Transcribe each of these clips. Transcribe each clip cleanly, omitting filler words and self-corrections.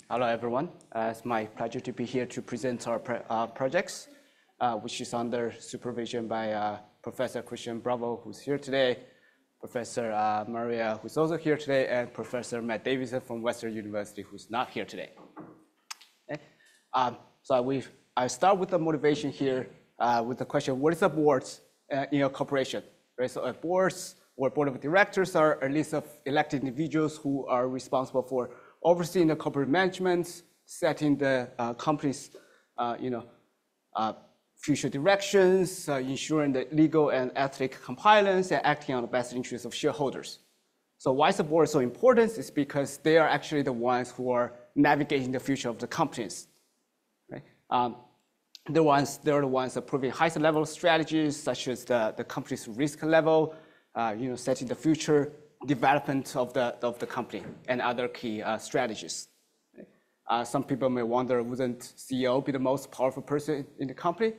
Hello, everyone. It's my pleasure to be here to present our projects, which is under supervision by Professor Christian Bravo, who's here today, Professor Maria, who's also here today, and Professor Matt Davidson from Western University, who's not here today. Okay. I start with the motivation here with the question, what is a board in a corporation? Right? So boards or board of directors are a list of elected individuals who are responsible for overseeing the corporate management, setting the company's future directions, ensuring the legal and ethical compliance, and acting on the best interests of shareholders. So why is the board so important? It's because they are actually the ones who are navigating the future of the companies. Right? They're the ones approving highest level strategies, such as the company's risk level, setting the future development of the company and other key strategies. Some people may wonder, wouldn't CEO be the most powerful person in the company?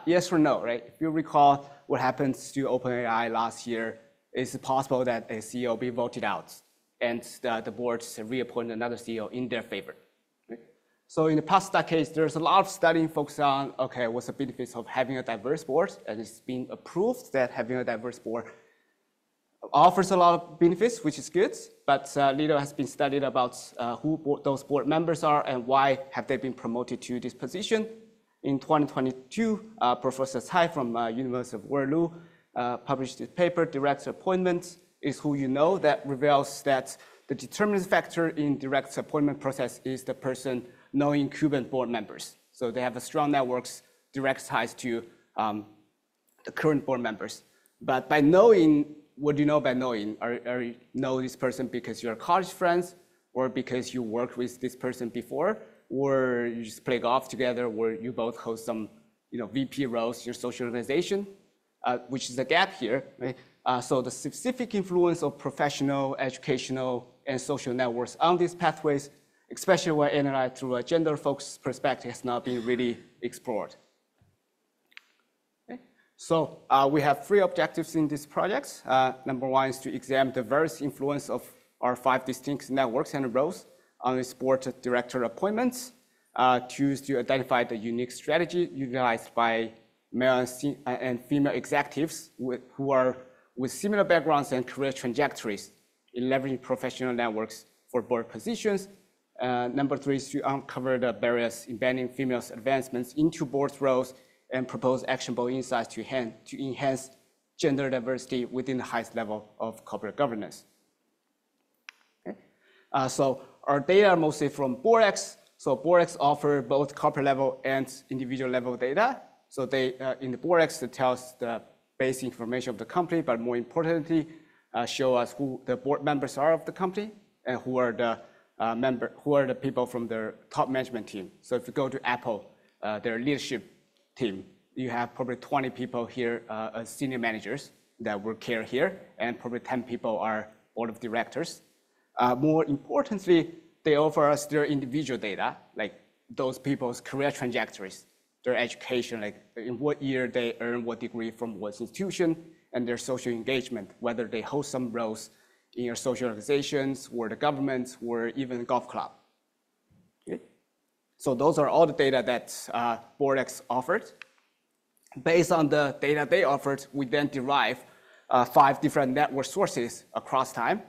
Yes or no, right? If you recall what happened to OpenAI last year, it's possible that a CEO be voted out and the board reappoint another CEO in their favor. Right? So in the past decades, there's a lot of studying focused on, okay, what's the benefits of having a diverse board? And it's been approved that having a diverse board offers a lot of benefits, which is good, but little has been studied about who those board members are and why have they been promoted to this position. In 2022, Professor Cai from University of Waterloo published this paper, Direct Appointment is Who You Know, that reveals that the determining factor in direct appointment process is the person knowing incumbent board members. So they have a strong networks, direct ties to the current board members. But by knowing, what do you know by knowing? Are you know this person because you're college friends, or because you worked with this person before, or you just play golf together, or you both hold some VP roles in your social organization, which is a gap here. Right? So the specific influence of professional, educational, and social networks on these pathways, especially when analyzed through a gender-focused perspective, has not been really explored. So we have three objectives in this project. Number one is to examine the various influence of our 5 distinct networks and roles on this board director appointments. Two is to identify the unique strategy utilized by male and female executives who are with similar backgrounds and career trajectories in leveraging professional networks for board positions. Number 3 is to uncover the barriers in banning females' advancements into board roles and propose actionable insights to enhance gender diversity within the highest level of corporate governance. Okay. So our data are mostly from BoardX. So BoardX offer both corporate level and individual level data. So they, in the BoardX, it tells the basic information of the company, but more importantly, show us who the board members are of the company and who are the people from their top management team. So if you go to Apple, their leadership team, you have probably 20 people here as senior managers that work here, and probably 10 people are board of directors. More importantly, they offer us their individual data, like those people's career trajectories, their education, like in what year they earn what degree from what institution, and their social engagement, whether they hold some roles in your social organizations, or the government, or even golf club. Okay? So those are all the data that BoardX offered. Based on the data they offered, we then derive 5 different network sources across time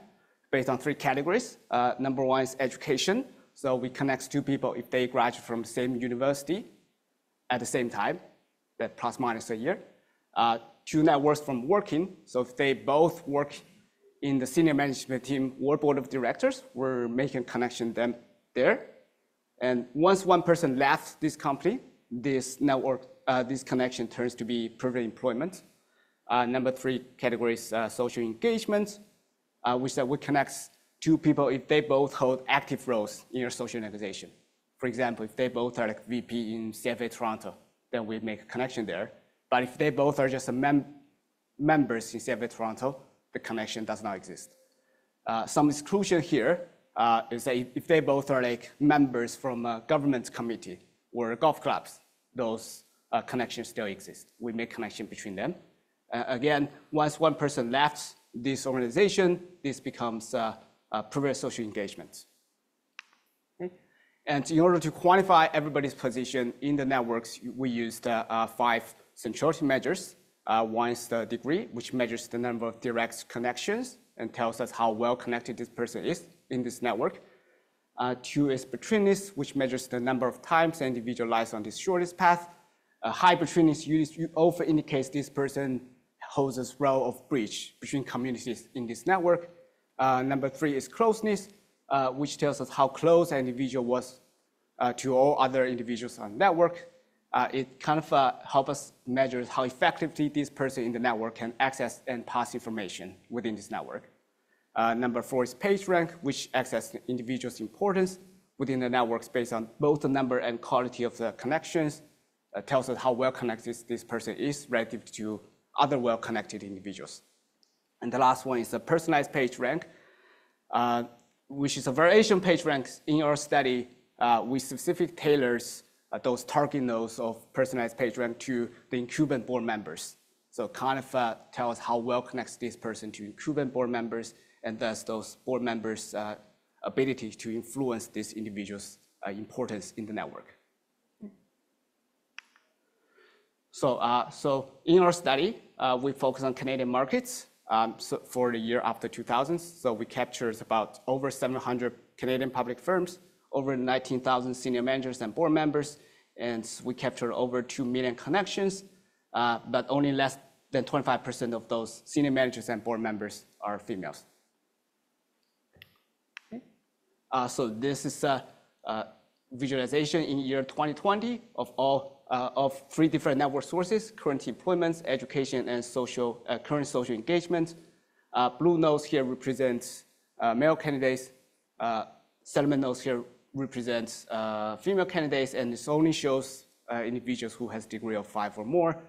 based on 3 categories. Number 1 is education. So we connect 2 people if they graduate from the same university at the same time, that plus minus a year. 2 networks from working. So if they both work in the senior management team or board of directors, we're making a connection them there. And once one person left this company, this network, this connection turns to be privileged employment. Number 3 category is social engagement, which would connect 2 people if they both hold active roles in your social organization. For example, if they both are like VP in CFA Toronto, then we make a connection there. But if they both are just members in CFA Toronto, the connection does not exist. Some exclusion here is that if they both are like members from a government committee or golf clubs, those connections still exist. We make connection between them. Again, once one person left this organization, this becomes privileged social engagement. And in order to quantify everybody's position in the networks, we used 5 centrality measures. One is the degree, which measures the number of direct connections and tells us how well connected this person is in this network. 2 is betweenness, which measures the number of times an individual lies on this shortest path. High betweenness often indicates this person holds a role of bridge between communities in this network. Number 3 is closeness, which tells us how close an individual was to all other individuals on the network. It kind of helps us measure how effectively this person in the network can access and pass information within this network. Number 4 is page rank, which accesses individuals' importance within the networks based on both the number and quality of the connections. Tells us how well connected this person is relative to other well-connected individuals. And the last one is the personalized page rank, which is a variation page rank. In our study, we specifically tailors those target nodes of personalized page rank to the incumbent board members. So kind of tells how well connects this person to incumbent board members, and thus those board members' ability to influence this individual's importance in the network. So in our study, we focus on Canadian markets for the year after 2000. So we captured about over 700 Canadian public firms, over 19,000 senior managers and board members, and we captured over 2 million connections, but only less than 25% of those senior managers and board members are females. So this is a visualization in year 2020 of 3 different network sources: current employment, education, and current social engagement. Blue nodes here represent male candidates. Settlement nodes here represents female candidates, and this only shows individuals who has degree of 5 or more.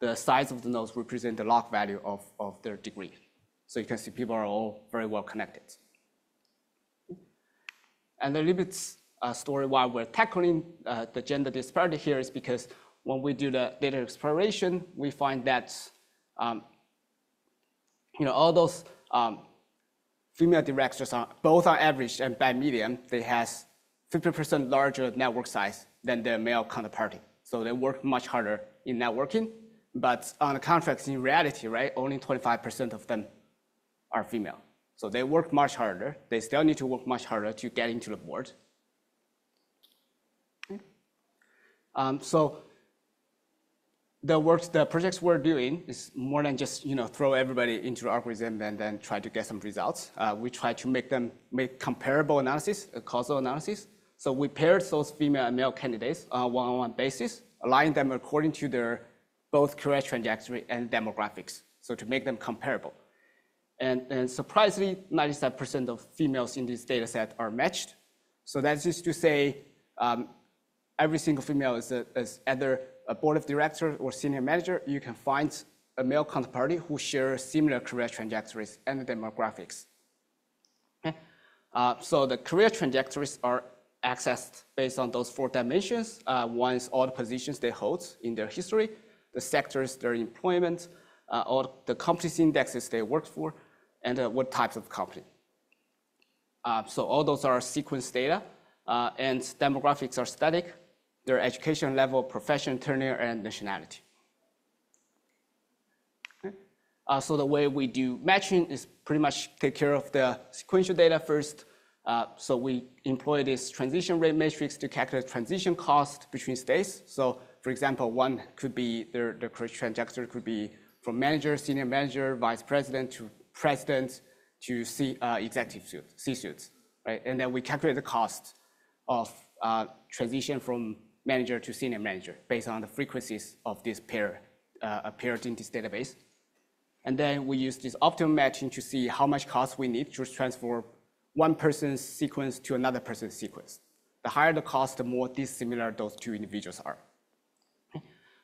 The size of the nodes represent the log value of their degree. So you can see people are all very well connected. And a little bit story why we're tackling the gender disparity here is because when we do the data exploration, we find that all those female directors are both on average and by median, they has 50% larger network size than their male counterpart. So they work much harder in networking, but on the contracts in reality, right, only 25% of them are female. So they work much harder. They still need to work much harder to get into the board. So the projects we're doing is more than just throw everybody into the algorithm and then try to get some results. We try to make comparable analysis, a causal analysis. So we paired those female and male candidates on a one-on-one basis, align them according to their both career trajectory and demographics, so to make them comparable. And surprisingly, 97% of females in this data set are matched. So that's just to say every single female is either a board of directors or senior manager. You can find a male counterparty who shares similar career trajectories and demographics. Okay. So the career trajectories are accessed based on those 4 dimensions. One is all the positions they hold in their history, the sectors, their employment, all the competency indexes they work for, and what types of company. So all those are sequence data, and demographics are static, their education level, profession, tenure, and nationality. Okay. So the way we do matching is pretty much take care of the sequential data first. So we employ this transition rate matrix to calculate transition cost between states. So for example, one could be their career trajectory could be from manager, senior manager, vice president to president to executive C-suites, right? And then we calculate the cost of transition from manager to senior manager based on the frequencies of this pair appeared in this database. And then we use this optimal matching to see how much cost we need to transfer one person's sequence to another person's sequence. The higher the cost, the more dissimilar those 2 individuals are.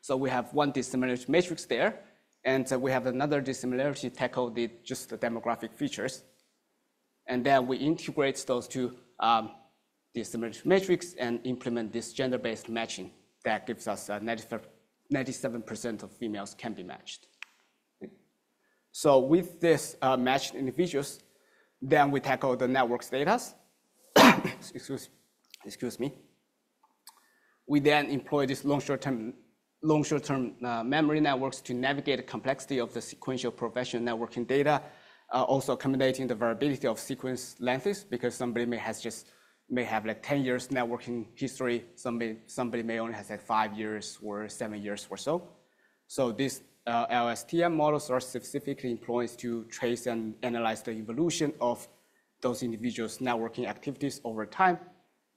So we have one dissimilarity matrix there, and we have another dissimilarity tackle just the demographic features. And then we integrate those 2 dissimilarity matrix and implement this gender-based matching that gives us 97% of females can be matched. So with this matched individuals, then we tackle the network's data. excuse me. We then employ this long short-term memory networks to navigate the complexity of the sequential professional networking data, also accommodating the variability of sequence lengths, because somebody may have like 10 years networking history, somebody may only have like 5 years or 7 years or so. So these LSTM models are specifically employed to trace and analyze the evolution of those individuals' networking activities over time.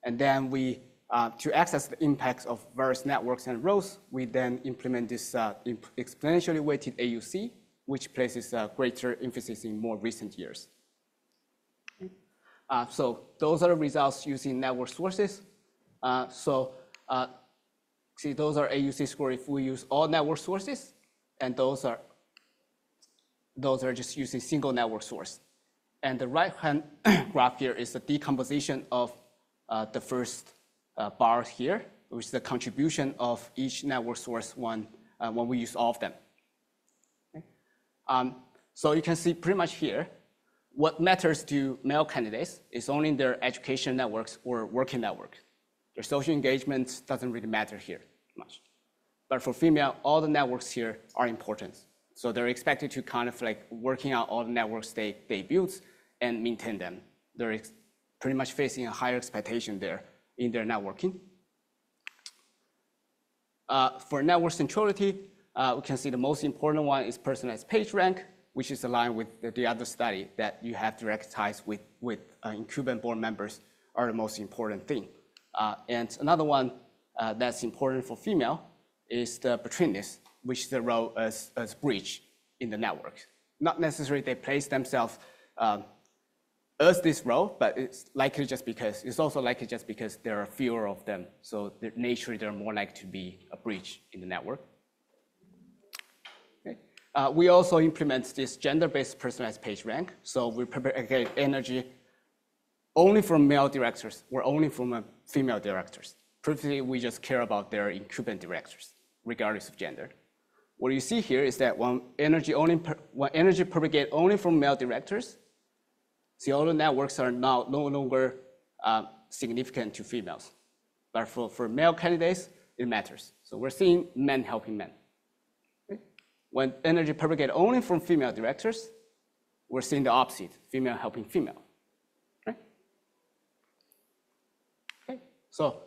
And then we, to access the impacts of various networks and roles, we then implement this exponentially weighted AUC, which places greater emphasis in more recent years. So those are the results using network sources. See, those are AUC score if we use all network sources, and those are just using single network source. And the right-hand graph here is the decomposition of the first bar here, which is the contribution of each network source when we use all of them. Okay. So you can see pretty much here, what matters to male candidates is only their education networks or working network. Their social engagement doesn't really matter here much. But for female, all the networks here are important. So they're expected to kind of like working out all the networks they build and maintain them. They're pretty much facing a higher expectation there in their networking. For network centrality, we can see the most important one is personalized page rank, which is aligned with the other study that you have direct ties with incumbent board members are the most important thing. And another one that's important for female is the betweenness, which is the role as bridge in the network. Not necessarily they place themselves as this role, but it's also likely just because there are fewer of them. So naturally, they're more likely to be a bridge in the network. Okay. We also implement this gender-based personalized page rank. So we prepare energy only from male directors or only from female directors. Previously, we just care about their incumbent directors, regardless of gender. What you see here is that when energy propagates only from male directors, see, all the networks are now no longer significant to females. But for male candidates, it matters. So we're seeing men helping men. Okay. When energy propagates only from female directors, we're seeing the opposite, female helping female. Okay. Okay. So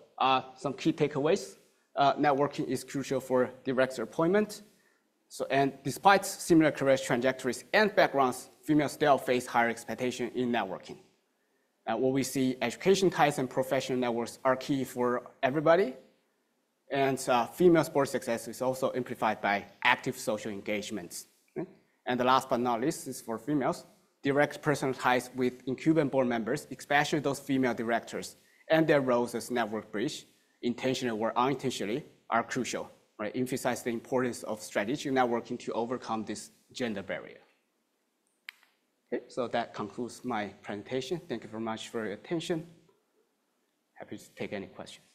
some key takeaways. Networking is crucial for director appointment. And despite similar career trajectories and backgrounds, females still face higher expectation in networking. What we see, education ties and professional networks are key for everybody. And female sports success is also amplified by active social engagements. Okay? And the last but not least is for females, direct personal ties with incumbent board members, especially those female directors, and their roles as network bridge, intentionally or unintentionally, are crucial. Right? Emphasize the importance of strategic networking to overcome this gender barrier. Okay, so that concludes my presentation. Thank you very much for your attention. Happy to take any questions.